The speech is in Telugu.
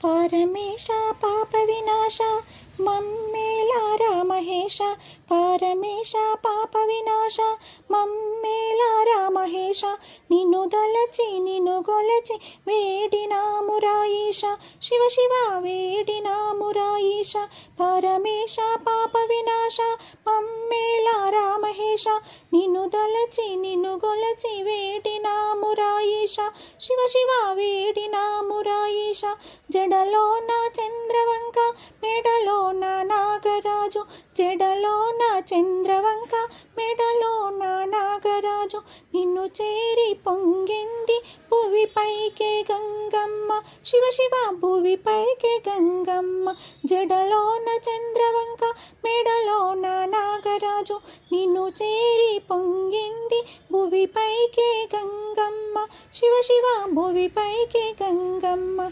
పరమేశ పాప వినాశ మమ్మేలారా మహేశ. పరమేశ పాప వినాశ మమ్మేలారా మహేశ. నిన్ను దలచి నిన్ను గొలచి వేడినామురా ఈశ. శివ శివ వేడినామురా ఈశ. పరమేశ పాప వినాశ మమ్మేలారా మహేశ. నిన్ను దలచి నిన్ను గొలచి వేడినామురా ఈశ. శివ శివ వేడినామురా ఈశ. జడలో నా చంద్రవంక మెడలో నా నాగరాజు. జడలో నా చంద్రవంక మెడలో నా నాగరాజు. నిన్ను చేరి పొంగింది భువిపైకే గంగమ్మ. శివ శివ భువిపైకే గంగమ్మ. జడలో నా చంద్రవంక మెడలో నా నాగరాజు. నిన్ను చేరి పొంగింది భువిపైకే గంగమ్మ. శివ శివ భువిపైకే గంగమ్మ.